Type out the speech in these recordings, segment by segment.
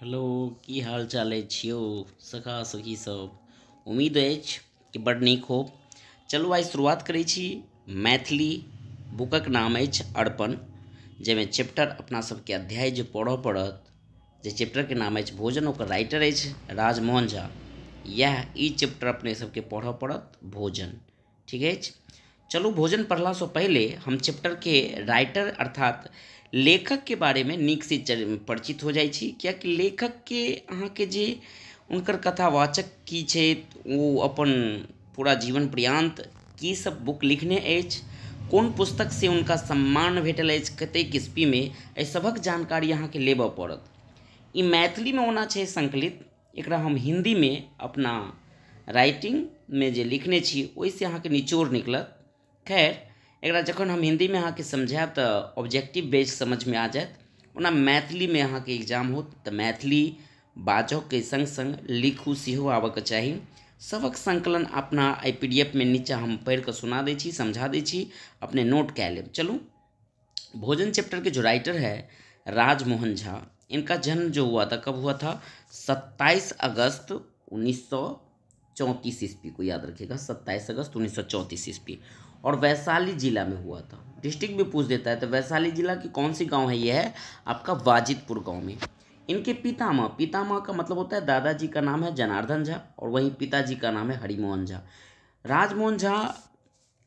Hello, की हाल चाल छियो सखा सखी सब। उम्मीद अछि कि बड़ नीक हो। चलू आइ शुरुआत करै छी। मैथिली बुकक नाम अछि अर्पण, जाहिमे चैप्टर अपना सबके अध्याय जे पढ़ऽ पड़त, जे चैप्टरके नाम अछि भोजन, ओकर राइटर अछि राजमोहन झा। इएह ई चैप्टर अपने सबके पढ़ऽ पड़त, भोजन। ठीक अछि। चलू, भोजन पढ़लासँ पहले हम चैप्टर के राइटर अर्थात लेखक के बारे में नीक से परिचित हो जाइ छी, कियाकि लेखक के अहाँके जे उनकर कथावाचक की छै, ओ अपन पूरा जीवन पर्यंत की सब बुक लिखने अछि, कोन पुस्तक से उनका सम्मान भेटल अछि, कतेक ईस्वी में, एहि सभक जानकारी अहाँके लेबऽ पड़त। ई मैथिली में होना छै संकलित, एकरा हम हिंदी में अपना राइटिंग में जे लिखने छी ओहिसे अहाँके निचोड़ निकलत। खैर, एकरा जखन हम हिंदी में अहाँके समझायब तऽ ऑब्जेक्टिव बेस समझ में आ जायत। ओना मैथिली में अहाँके एग्जाम होत तऽ मैथिली बाजऽ के संग संग लिखू सेहो आबऽ चाही। सबक संकलन अपना आई PDF में नीचा हम पढ़ि कऽ सुना दै छी, समझा दै छी, अपने नोट कए लेब। चलू, भोजन चैप्टर के जो राइटर है राजमोहन झा, इनका जन्म जो हुआ था, कब हुआ था? 27 अगस्त 1934 ईस्वी को याद रखिएगा, 27 अगस्त 1934 ईस्वी, और वैशाली जिला में हुआ था। डिस्ट्रिक्ट भी पूछ देता है तो वैशाली जिला की कौन सी गांव है? ये है आपका वाजिदपुर गांव में। इनके पितामह, पितामह का मतलब होता है दादाजी का नाम है जनार्दन झा और वहीं पिताजी का नाम है हरिमोहन झा। राजमोहन झा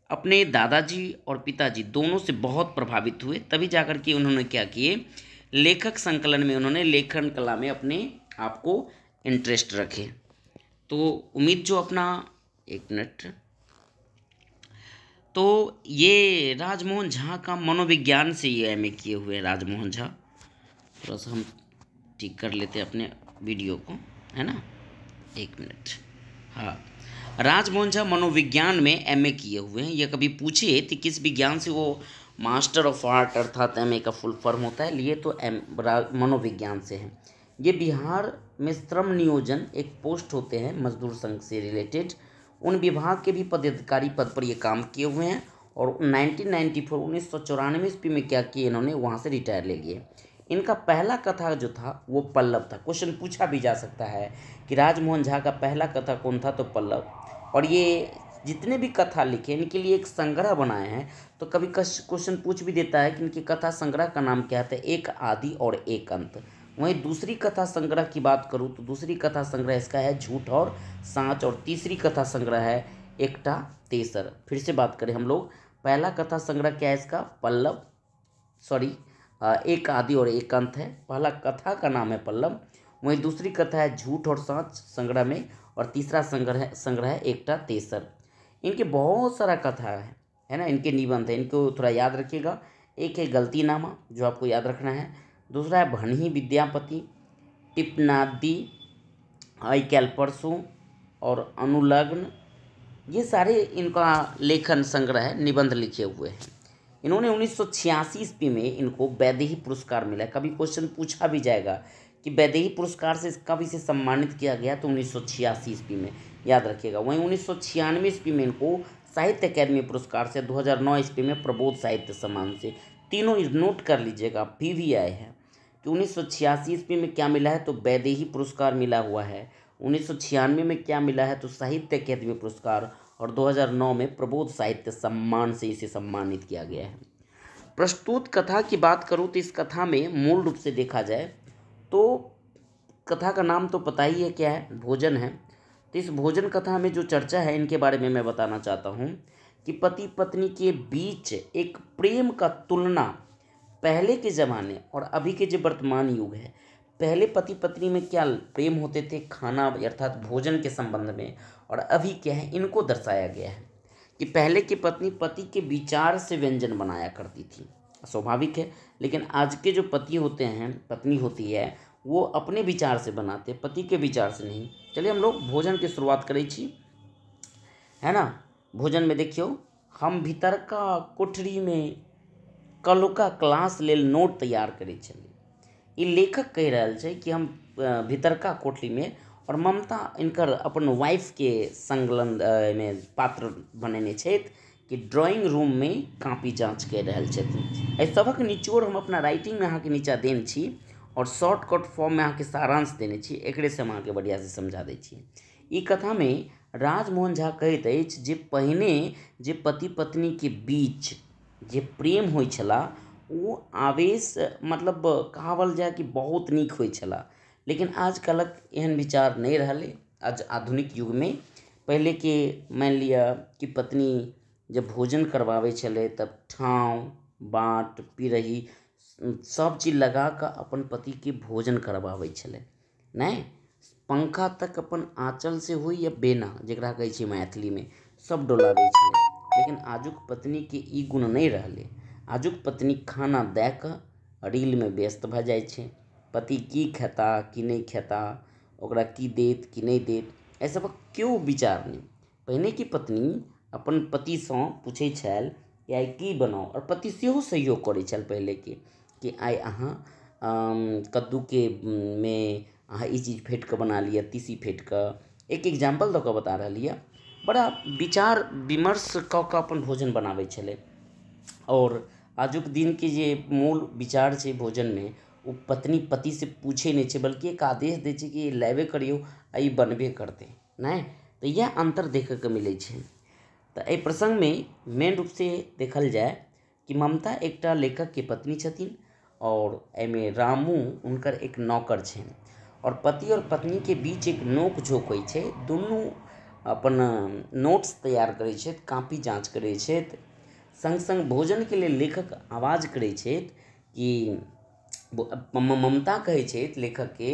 अपने दादाजी और पिताजी दोनों से बहुत प्रभावित हुए, तभी जाकर के उन्होंने क्या किए, लेखक संकलन में उन्होंने लेखन कला में अपने आप को इंटरेस्ट रखे। तो उम्मीद जो अपना, एक मिनट, तो ये राजमोहन झा का मनोविज्ञान से ये MA किए हुए हैं राजमोहन झा। थोड़ा सा हम ठीक कर लेते हैं अपने वीडियो को, है ना, एक मिनट। हाँ, राजमोहन झा मनोविज्ञान में MA किए हुए हैं। ये कभी पूछे कि किस विज्ञान से वो मास्टर ऑफ आर्ट अर्थात MA का फुल फॉर्म होता है, लिए तो मनोविज्ञान से है। ये बिहार में श्रम नियोजन एक पोस्ट होते हैं मजदूर संघ से रिलेटेड, उन विभाग के भी पदाधिकारी पद पर ये काम किए हुए हैं। और 1994 ईस्वी में क्या किए इन्होंने, वहाँ से रिटायर ले लिए। इनका पहला कथा जो था वो पल्लव था। क्वेश्चन पूछा भी जा सकता है कि राजमोहन झा का पहला कथा कौन था, तो पल्लव। और ये जितने भी कथा लिखे इनके लिए एक संग्रह बनाए हैं, तो कभी क्वेश्चन पूछ भी देता है कि इनके कथा संग्रह का नाम क्या है, एक आदि और एक अंत। वहीं दूसरी कथा संग्रह की बात करूँ तो दूसरी कथा संग्रह इसका है झूठ और सांच, और तीसरी कथा संग्रह है एकटा तेसर। फिर से बात करें हम लोग, पहला कथा संग्रह क्या है इसका, पल्लव, सॉरी, एक आदि और एक अंत है। पहला कथा का नाम है पल्लव, वहीं दूसरी कथा है झूठ और सांच संग्रह में, और तीसरा संग्रह है एकटा तेसर। इनके बहुत सारा कथा है ना, इनके निबंध है, इनको थोड़ा याद रखिएगा। एक है गलतीनामा जो आपको याद रखना है, दूसरा है भणही विद्यापति, टिप्पणादि, आई कैल परसों और अनुलग्न। ये सारे इनका लेखन संग्रह है, निबंध लिखे हुए हैं। इन्होंने 1986 ईस्वी में इनको वैदेही पुरस्कार मिला। कभी क्वेश्चन पूछा भी जाएगा कि वैदेही पुरस्कार से कब इसे सम्मानित किया गया, तो 1986 ईस्वी में, याद रखिएगा। वहीं 1996 ईस्वी में इनको साहित्य अकादमी पुरस्कार से, 2009 ईस्वी में प्रबोध साहित्य सम्मान से, तीनों नोट कर लीजिएगा, PVI है कि 1986 ईस्वी में क्या मिला है, तो वैदेही पुरस्कार मिला हुआ है। 1996 में क्या मिला है, तो साहित्य अकादमी पुरस्कार, और 2009 में प्रबोध साहित्य सम्मान से इसे सम्मानित किया गया है। प्रस्तुत कथा की बात करूँ तो इस कथा में मूल रूप से देखा जाए तो कथा का नाम तो पता ही है क्या है, भोजन है। तो इस भोजन कथा में जो चर्चा है इनके बारे में मैं बताना चाहता हूँ कि पति पत्नी के बीच एक प्रेम का तुलना पहले के ज़माने और अभी के जो वर्तमान युग है, पहले पति पत्नी में क्या प्रेम होते थे खाना अर्थात भोजन के संबंध में, और अभी क्या है, इनको दर्शाया गया है कि पहले की पत्नी पति के विचार से व्यंजन बनाया करती थी, स्वाभाविक है। लेकिन आज के जो पति होते हैं, पत्नी होती है, वो अपने विचार से बनाते, पति के विचार से नहीं। चलिए हम लोग भोजन की शुरुआत करें छी, है ना। भोजन में देखियो, हम भीतर का कोठरी में कलुका क्लास लेल नोट तैयार करै छलिए। ई लेखक कह रहल छै कि हम भीतरका कोठरी में, और ममता इनकर अपन वाइफ के संलग्न में पात्र बनेने छथि कि ड्राइंग रूम में कॉपी जाँच कर रहल छथिन। एहि सभक निचोड़ हम अपना राइटिंग में अहाँके नीचा देने छी, और शॉर्टकट फॉर्म में अहाँके सारांश देने छी, एकरे से हम अहाँके बढ़िया से समझा दै छी। ई कथा में राजमोहन झा कहैत अछि जे पहिने जे पति पत्नी के बीच जे प्रेम होइ छला ओ आवेश मतलब कहल जाए कि बहुत नीक होइ छला, लेकिन आजकलक एहन विचार नहीं रहले। आज आधुनिक युग में पहले के मान लिया कि पत्नी जब भोजन करवावे छले तब ठाव बाट पिरही सब चीज लगा कर अपन पति के भोजन करवावे छले, नहीं पंखा तक अपन आंचल से हुई या बेना जरा कहे छी मैथिली में सब डोलावे छले। लेकिन आजुक पत्नी के ई गुण नहीं रहले। आजुक पत्नी खाना दे कऽ रील में व्यस्त भऽ जाए छै। पति की खेता कि नहीं खेता, ओकरा की देत कि नहीं देत, एहि सबक क्यों विचार नहीं। पहिने की पत्नी अपन पति सँ पूछे छल कि आइ की बनाओ, और पति सेहो सहयोग करे छल पहले के कि आइ अहाँ कद्दू के में अहाँ ई चीज फेंट कऽ बना लिअ, तीसी फेंट कऽ। एक एग्जाम्पल दऽ कऽ बता रहलिए, बड़ा विचार विमर्श कऽ कऽ अपन भोजन बनाबै छलै। और आजुक दिन के जे मूल विचार छै भोजन में, वो पत्नी पति से पूछे नहीं छै बल्कि एक आदेश दै छै कि लेबे करियो आ ई बनबे करते, नहीं तो यह अंतर देखे के मिले छै। तो एहि प्रसंग में मेन रूप से देखल जाए कि ममता एकटा लेखक के पत्नी छथिन और एमे रामू उनकर एक नौकर छनि, और पति और पत्नी के बीच एक नोक झोंक होइ छै। दुनू अपन नोट्स तैयार करै छथि, कॉपी जांच करै छथि, संग संग भोजन के लिए लेखक आवाज करै छथि कि ममता कहै छथि लेखक के,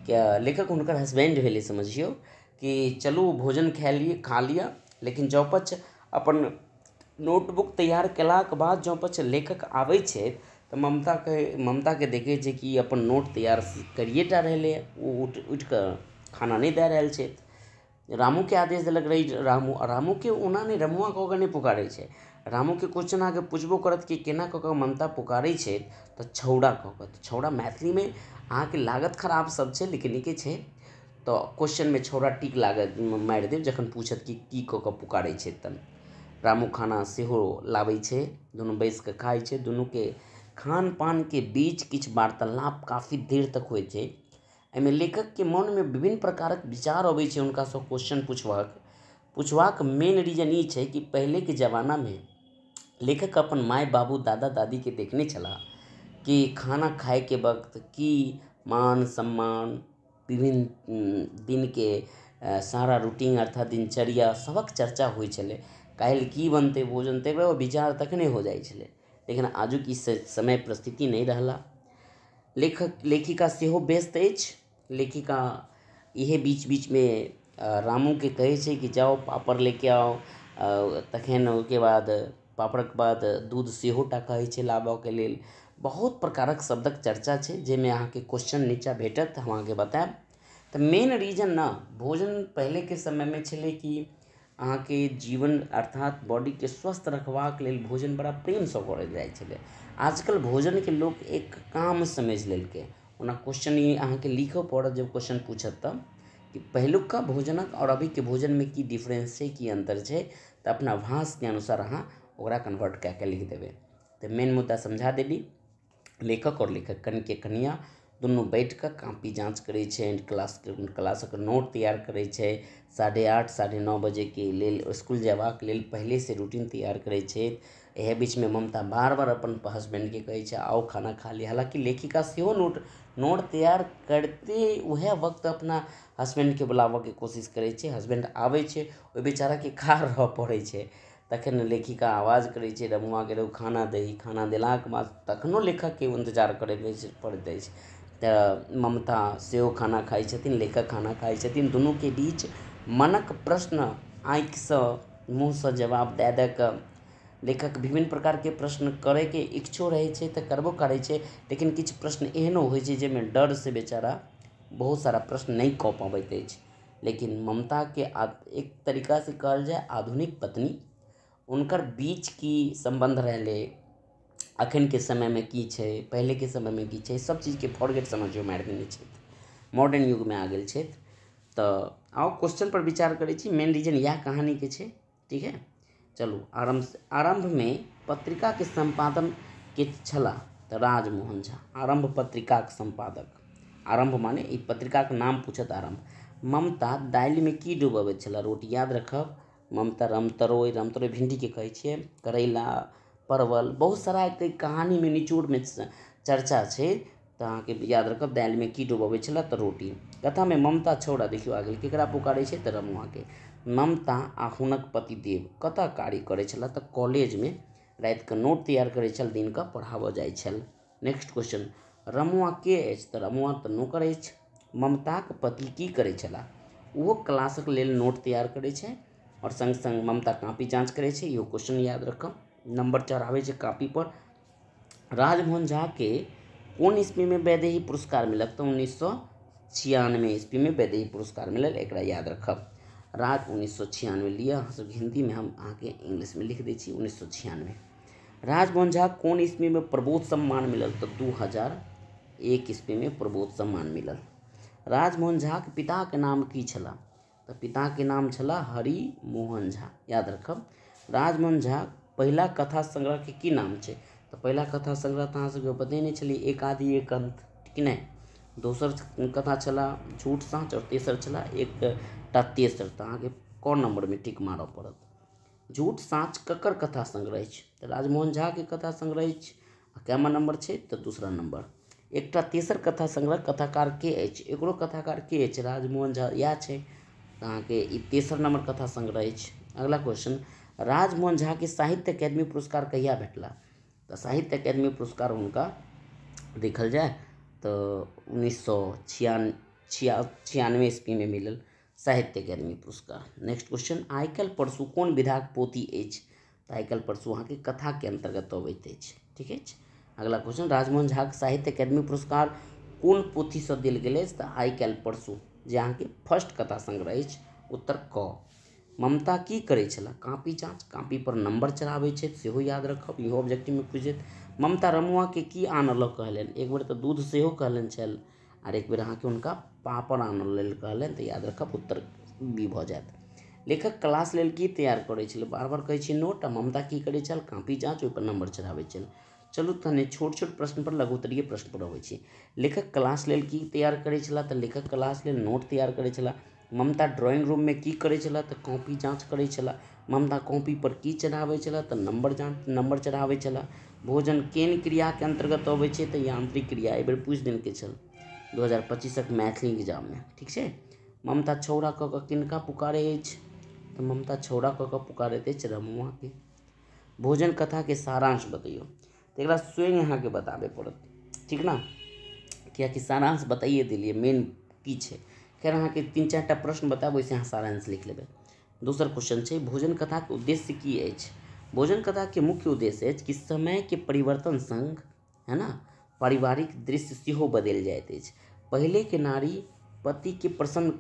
क्या लेखक हुनकर हस्बैंड भेलै समझियो, कि चलू भोजन खा लिअ, लेकिन जौ पछ अपन नोटबुक तैयार केलाक बाद जौ पछ लेखक आबै छथि तऽ ममता के देखे छै कि अपन नोट तैयार करिए टा रहलै, वो उठ कऽ खाना नहीं दे रहल छथि। रामू के आदेश देलक रही रामू के ओना नहीं रमुआ कऽ कऽ नहीं पुकारै छै। रामू के क्वेश्चन अहाँके पुछबो करत कि केना कऽ कऽ ममता पुकारै छै तऽ छौड़ा कऽ कऽ। छौड़ा मैथिली में अहाँके लागत खराब शब्द छै लेकिन नीके छै, तो क्वेश्चन में छौड़ा टिक लागत मारि देब जखन पूछत कि की कऽ कऽ पुकारै छै तऽ। रामू खाना सेहो लाबै छै, दुनू बैस कऽ खाइ छै। दुनू के खान पान के बीच किछु वार्तालाप काफ़ी देर तक होइ छै। एहिमे लेखक के मन में विभिन्न प्रकारक विचार अबै छै हुनका सँ क्वेश्चन पुछबाक मेन रीजन ई छै कि पहले के जमाना में लेखक अपन माय बाबू दादा दादी के देखने छला कि खाना खाए के वक्त की मान सम्मान विभिन्न दिन के सारा रूटीन अर्थात दिनचर्या सबक चर्चा होइ छलै। काल्हि की बनते भोजन ते विचार तखने हो जाइ छलै। लेकिन आजुक ई समय परिस्थिति नहीं रहला। लेखक लेखिका सेहो व्यस्त अछि। लेखिका इहे बीच बीच में रामू के कहे छै कि जाओ पापड़ लेके आओ, तखन ओके बाद पापड़क बाद दूध सेहो टा कहै छै लाबऽ के लेल। बहुत प्रकारक शब्दक चर्चा छै जाहिमे अहाँके क्वेश्चन नीचा भेटत, हम अहाँके बताएब। तऽ मेन रीजन ना भोजन पहले के समय में छलै कि अहाँके जीवन अर्थात बॉडी के स्वस्थ रखबाक लेल भोजन बड़ा प्रेम सँ करल जाइ छलै। आजकल भोजन के लोग एक काम समझ लेलकै। ओना क्वेश्चन ई अहाँके लिखऽ पड़त जब क्वेश्चन पूछत तब कि पहिलुका भोजनक और अभी के भोजन में की डिफरेंस छै, की अंतर छै, तऽ अपना भाष के अनुसार अहाँ ओकरा कन्वर्ट कए के लिख देबै। तऽ मेन मुद्दा समझा देली। लेखक और लेखक के कनिया दुनू बैठ कऽ कॉपी जांच करै छै, क्लासक नोट तैयार करै छै। 8:30 9:30 बजे के लेल स्कूल जयबाक लेल पहले से रूटीन तैयार करै छै। एहि बीच में ममता बार बार अपन हस्बैंड के कहै छै आओ खाना खा ली। हालांकि लेखिका सेहो नोट तैयार करते वह वक्त अपना हस्बैंड के बुलाबऽ के कोशिश करै छै। हस्बैंड आबै छै, ओहि बेचारा के खाड़ रहऽ पड़ै छै। तखन लेखिका आवाज करै छै रमुआ के लोग खाना दही। खाना देलाक बाद तखनो लेखक के इंतजार करे पड़ैत अछि। तऽ ममता सेहो खाना खाइ छथिन, लेखक खाना खाइ छथिन। दुनू के बीच मनक प्रश्न आँखि सँ मुँह सँ जवाब दे कऽ लेखक विभिन्न प्रकार के प्रश्न करे के इच्छो रहे छै तऽ करबो करै छै। लेकिन किछु प्रश्न एहनो होइ छै जाहिमे डर से बेचारा बहुत सारा प्रश्न नहीं कऽ पबैत अछि। लेकिन ममता के एक तरीका से कहल जाए आधुनिक पत्नी, उनकर बीच की संबंध रहलै, अखन के समय में की छै, पहले के समय में की छै, सब चीज के फॉरगेट समझियो मारि देने छथि। मॉडर्न युग में आ गेल छथि। तऽ आओ क्वेश्चन पर विचार करै छी। मेन रीजन यह कहानी के छै, ठीक है। चलू आरंभ में पत्रिका के संपादन के छला तऽ राजमोहन झा, आरंभ पत्रिका के संपादक। आरंभ माने ई पत्रिकाके नाम पूछत आरंभ। ममता दालिमे की डुबबैत छलै? रोटी। याद रखब ममता रामतरोइ भिंडीके कहै छियै, करैला, परवल, बहुत सारा कहानीमे निचोड़मे चर्चा छै, तऽ अहाँके याद रखब दालिमे की डुबबैत छलै तऽ रोटी। कथामे ममता छौड़ा देखियौ आ गेल, केकरा पुकारै छै तऽ रमुआके। ममता आ हुनक पतिदेव कतऽ कार्य करै छलै तऽ कॉलेजमे रातिके नोट तैयार करै छल, दिनके पढ़ाबऽ जाइ छल। नेक्स्ट क्वेश्चन, रमुआ के अछि तऽ रमुआ तऽ नौकर अछि। ममताक पति की करै छलाह? ओहो क्लासक लेल नोट तैयार करै छै और संग संग ममता कॉपी जाँच करै छै। इहो क्वेश्चन याद रखब, नंबर चढ़ाबै छै कॉपी पर। राजमोहन झा के कोन ईस्वीमे वैदेही पुरस्कार मिलल तऽ 1996 ईस्वीमे वैदेही पुरस्कार मिलल, एकरा याद रखब। 1996 लिअ, अहाँ सब हिंदीमे हम अहाँके इंग्लिशमे लिख दै छी 1996। राजमोहन झा कोन ईस्वीमे प्रबोध सम्मान मिलल तऽ 2001 ईस्वीमे प्रबोध सम्मान मिलल। राजमोहन झाके पिताके नाम की छला तऽ पिताके नाम छला हरि मोहन झा, याद रखब। राजमोहन झा पहिला कथा संग्रहके की नाम छै तऽ पहिला कथा संग्रह तऽ अहाँ सबके बतेने छलिए एक आदि एक अंत, ठीक नहि। दोसर कथा छला झूठ साँच और तेसर छला एकटा तेसर, तऽ अहाँके क नंबरमे टिक मारऽ पड़त। झूठ साँच ककर कथा संग्रह अछि तऽ राजमोहन झाके कथा संग्रह अछि, आ कैमा नंबर छै तऽ दूसरा नंबर। एकटा तेसर कथा संग्रह कथाकार के अछि, एकरो कथाकार के अछि राजमोहन झा, इएह छै, तऽ अहाँके ई तेसर नंबर कथा संग्रह अछि। अगला क्वेश्चन, राजमोहन झाके साहित्य अकादमी पुरस्कार कहिया भेटला तऽ साहित्य अकादमी पुरस्कार हुनका देखल जाए तऽ 1996 ईस्वीमे मिलल साहित्य अकादमी पुरस्कार। नेक्स्ट क्वेश्चन, आइ काल्हि परसू कोन विधाक पोथी अछि तऽ आइ काल्हि परसू अहाँके कथाके अंतर्गत अबैत अछि, ठीक अछि। अगला क्वेश्चन, राजमोहन झाके साहित्य अकादमी पुरस्कार कोन पोथीसँ देल गेल अछि तऽ आइ काल्हि परसू, जे अहाँके फर्स्ट कथा संग्रह अछि, उत्तर क। ममता की करै छला? कॉपी जाँच, कॉपी पर नंबर चढ़ाबै छै, सेहो याद रखब, इहो ऑब्जेक्टिवमे पूछि जायत। ममता रमुआके की आनऽ कहलनि? एक बेर तऽ दूध सेहो कहलनि छल, आर एक बेर अहाँके हुनका पापड़ आनऽ लेल कहलनि, तऽ याद रखब उत्तर बी भऽ जायत। लेखक क्लास लेल की तैयार करै छलै? बार बार कहै छी नोट, आ ममता की करै छल? कॉपी जाँच, ओहिपर नंबर चढ़ाबै छल। चलू तहन छोट छोट प्रश्न पर लघुत्तरीय प्रश्न पर अबै छी। लेखक क्लास लेल की तैयार करै छला तऽ लेखक क्लास लेल नोट तैयार करै छला। ममता ड्राइंग रूममे की करै छला तऽ कॉपी जाँच करै छला। ममता कॉपी पर की चढ़ाबै छला तऽ नंबर चढ़ाबै छला। भोजन केन क्रियाके अंतर्गत अबै छै तऽ यांत्रिक क्रिया, एहि बेर पूछि देने छल 2025क मैथिली एग्जाममे, ठीक छै। ममता छौड़ा कऽ कऽ किनका पुकारै अछि तऽ ममता छौड़ा कऽ कऽ पुकारैत अछि रमुआके। भोजन कथाके सारांश बतैयौ तऽ एकरा स्वयं अहाँके बताबे पड़त, ठीक ना, कियाकि सारांश बताइए देलिए मेन की छै। खैर अहाँके 3-4टा प्रश्न बतायब, ओहिसँ अहाँ सारांश लिख लेबै। दोसर क्वेश्चन छै, भोजन कथाके उद्देश्य की अछि? भोजन कथाके मुख्य उद्देश्य अछि कि समयके परिवर्तन संग, है ना, पारिवारिक दृश्य सेहो बदलि जाइत अछि। पहिलेके नारी पतिके प्रसन्न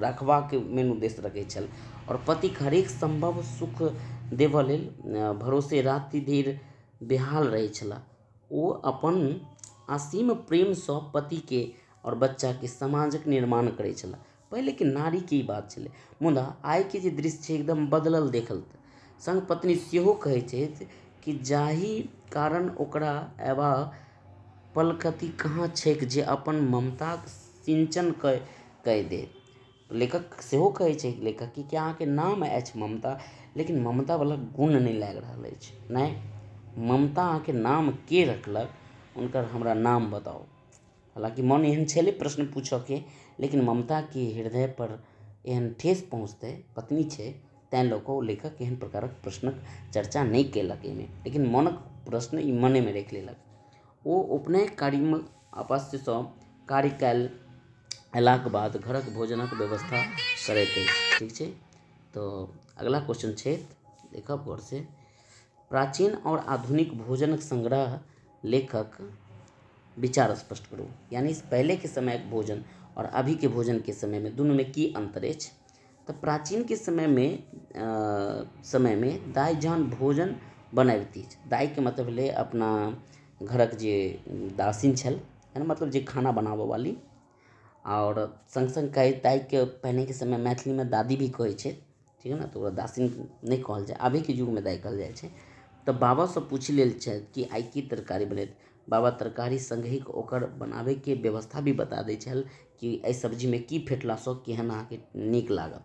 रखबाके मेन उद्देश्य रखै छल, और पतिके हरेक संभव सुख देबऽ लेल भरोसे राति दिन बेहाल रहै छला। ओ अपन असीम प्रेमसँ पतिके और बच्चाके समाजक निर्माण करै छला। पहिलेके नारीके ई बात छलै, मुदा आइके जे दृश्य छै एकदम बदलल देखल। संग पत्नी सेहो कहै छथि कि जाहि कारण ओकरा एबा पलकती कहाँ छैक जे अपन ममताक सिंचन कऽ दे। लेखक सेहो कहै छै, लेखक कि अहाँके नाम अछि ममता, लेकिन ममता वाला गुण नहीं लागि रहल अछि। नहीं, ममता अहाँके नाम के रखलक, उनकर हमरा नाम बताओ। हालांकि मन एहन छलै प्रश्न पूछऽके, लेकिन ममता के हृदय पर एहन ठेस पहुँचतै, पत्नी छै, तैँ लऽ कऽ लेखक एहन प्रकारक प्रश्नक चर्चा नहीं केलक एहिमे, लेकिन मनक प्रश्न ई मनेमे राखि लेलक। ओ उपनयन कार्यमे अपस्यसँ कार्य कयल अयलाक बाद घरक भोजनक व्यवस्था करैत अछि, ठीक छै। तो अगला क्वेश्चन छै, देखब गौर से, प्राचीन और आधुनिक भोजनक संग्रह लेखक विचार स्पष्ट करू। यानी पहले के समय के भोजन और अभी के भोजन के समय में दुनू में की अंतर अछि तऽ प्राचीन के समय में दाइ जहन भोजन बनैबती, दाइ के मतलब भेलै अपना घरक जे दासिन छल, है ना, मतलब जे खाना बनाबऽ वाली, और संग संग दाइ के पहिने के समय मैथिली में दादी भी कहै छै, ठीक है ना, तो ओकरा दासिन नहीं कहल जाए, अभी के युग में दाइ कहल जाइ छै। तऽ बाबासँ पूछि लेल छै कि आइ की तरकारी बनैत, बाबा तरकारी संगहि ओकर बनाबे के व्यवस्था भी बता दै छल कि एहि सब्जी में की फेटलासँ केहन अहाँके नीक लागत।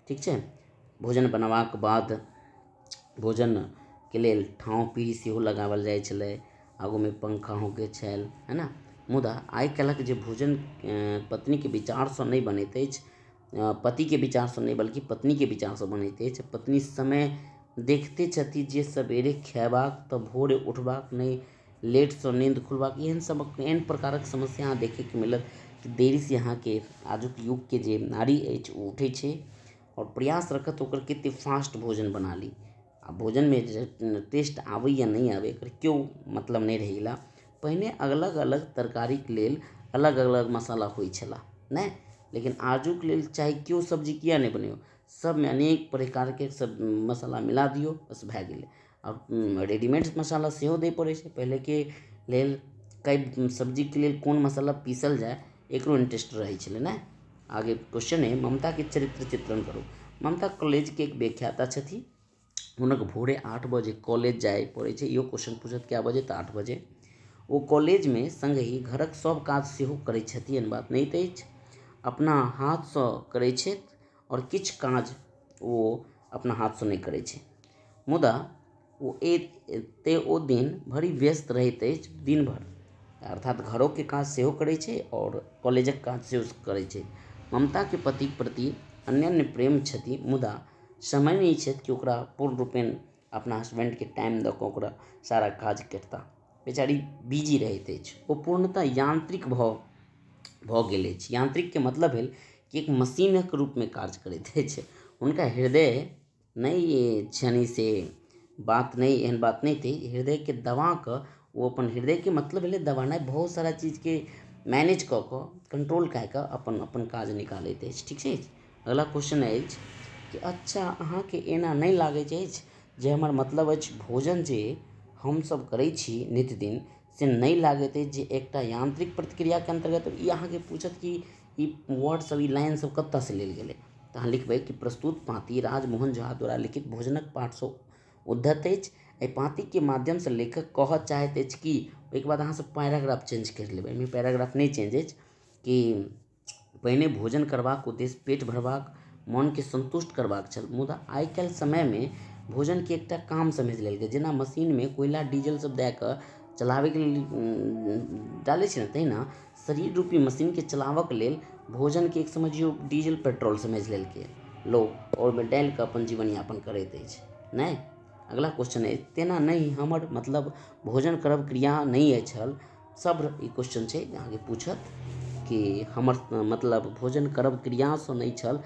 ठीक छै। भोजन बनबाक बाद भोजन के लेल ठाँव पीढ़ी सेहो लगावल जाइ छलै, आगू में पंखा होके छल, है ना। मुदा आइ काल्हिक जे भोजन पत्नी के विचार से नहीं बनैत अछि, पति के विचार से नहीं बल्कि पत्नी के विचार से बनैत अछि। पत्नी समय देखते छथि जे सबेरे खयबाक तऽ भोरे उठबाक नहीं, लेट से नींद खुलबाक, एहन प्रकारक समस्या अहाँ देखे के मिलत कि देरी से अहाँ के आजुक युग के जे नारी अछि ओ उठै छै और प्रयास रखत ओकर कते फास्ट भोजन बना ली। आ भोजन में जे टेस्ट आवे या नहीं आवे एकर क्यों मतलब नहीं रहेला। पहिने अलग अलग तरकारी के लेल अलग अलग मसाला होइ छला नहीं, लेकिन आजुक लेल चाहे क्यों सब्जी किया नहीं बनियो, सब में अनेक प्रकार के सब मसाला मिला दियो बस भए गेलै। और रेडीमेड मसाला सेहो दे पड़े छै। पहले के लेल कई सब्जी के लेल कोन मसाला पीसल जाए एकरो इंटरेस्ट रहे छलै नहीं। आगे क्वेश्चन है, ममता के चरित्र चित्रण करू। ममता कॉलेज के एक व्याख्याता छथि। हुनक भोरे 8 बजे कॉलेज जाए पड़े छै। इहो क्वेश्चन पूछत क्या बजे तऽ 8 बजे। वो कॉलेज में संगहि घरक सब काज सेहो करै छथि, एहन बात नहीं अछि। अपना हाथ से करै छथि और किछ काज वो अपना हाथ से नहीं करै छै। मुदा ओ दिन भरि व्यस्त रहैत अछि, दिन भर, अर्थात घरों के काज सेहो करै छै और कॉलेजक काज सेहो करै छै। ममता के पति प्रति अन्योन्य प्रेम छथि, मुदा समय नहीं छथि कि ओकरा पूर्ण रूपेण अपना हस्बैंड के टाइम दऽ कऽ ओकरा सारा काज करता। बेचारी बिजी रहैत अछि। ओ पूर्णतः यांत्रिक भऽ गेल अछि। यांत्रिक के मतलब भेल कि एक मशीनक रूप में कार्य करैत अछि। हुनका हृदय नहीं छनि से बात नहीं, एहन बात नहीं थी। हृदय के दबा कऽ वो अपन हृदय के मतलब भेलै दबानाइ, बहुत सारा चीज के मैनेज कऽ कऽ कंट्रोल कए कऽ अपन अपन काज निकालैत अछि। ठीक छै। अगला क्वेश्चन अछि कि अच्छा अहाँके एना नहीं लागैत अछि जे हमर मतलब अछि भोजन जे हमसब करै छी नित्यदिन से नहीं लागैत अछि जे एकटा यांत्रिक प्रक्रिया के अंतर्गत। ई अहाँके पूछत कि ई वर्ड सब, ई लाइन सब कतऽ से लेल गेलै, तऽ अहाँ लिखबै कि प्रस्तुत पाँति राजमोहन झा द्वारा लिखित भोजनक पाठ सँ उद्धत अछि। एहि पाँति के माध्यम से लेखक कहऽ चाहैत अछि कि, ओहिके बाद अहाँ सब पैराग्राफ चेंज कर लेबै। एहिमे पैराग्राफ नहीं चेंज अछि कि पहिने भोजन करबाक उद्देश्य पेट भरबाक, मन के संतुष्ट करबाक छल, मुदा आइ काल्हि समय में भोजन के एकटा काम समझि लेल गेल। जेना मशीन में कोयला डीजल सब दए कऽ चलाबै के लेल डालै छै ने, तहिना शरीर रूपी मशीन के चलावक लेल भोजन के एक समझियो डीजल पेट्रोल समझि लेलकै लोग, और में डालि कऽ अपन जीवन यापन करैत अछि नहीं। अगला क्वेश्चन है, तेना नहीं हमर मतलब भोजन करब क्रिया नहीं छल। सब्र ई क्वेश्चन छै अहाँके पूछत कि हमर मतलब भोजन करब क्रिया से नहीं छल,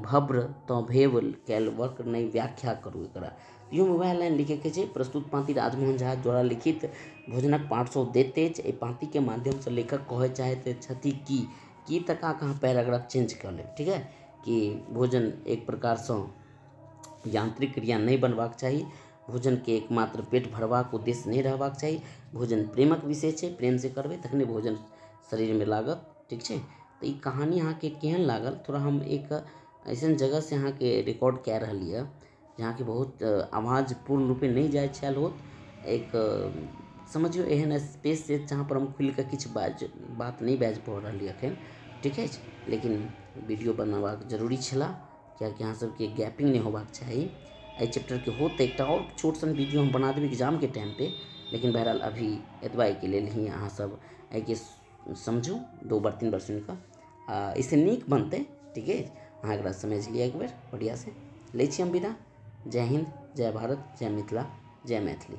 भब्र तऽ भेव कैल वर्क नहीं, व्याख्या करू एकरा। इहो में वएह लाइन लिखे के छै, प्रस्तुत पाँति राजमोहन झा द्वारा लिखित भोजनक पाठ सँ उद्धत अछि। एहि पाँति के माध्यम से लेखक कहय चाहैत छथि कि तक अहाँ पैराग्राफ चेंज कर लेब। ठीक है, कि भोजन एक प्रकार से यांत्रिक क्रिया नहीं बनबाक चाही, भोजन के एकमात्र पेट भरबाक उद्देश्य नहीं रहबाक चाही। भोजन प्रेमक विषय छै, प्रेम से करबै तखने भोजन शरीर में लागत। ठीक छै। तो ई कहानी अहाँ के केहन लागल, थोड़ा हम एक ऐसन जगह से अहाँ के रिकॉर्ड कए रहलिए जहाँ के बहुत आवाज़ पूर्ण रूपे नहीं जाय छल होत। एक समझियो एहन स्पेस से जहाँ पर हम खुल के किछु बात नहीं बाजि पा रहलिए एखन। ठीक है, लेकिन वीडियो बनबाक जरूरी छला, कियाकि अहाँ सबके गैपिंग नहीं होबाक चाही। एहि चैप्टर के होत एकटा और छोट सन वीडियो हम बना देबै एग्जाम के टाइम पे, लेकिन बहरहाल अभी एतबा के लेल ही अहाँ सब एहिके समझू 2 बार 3 बार सुनि कऽ इससे नीक बनतै। ठीक है, अहाँ एकरा समझ लिअ एक बेर बढ़िया से। लै छी हम विदा। जय हिंद, जय भारत, जय मिथिला, जय मैथिली।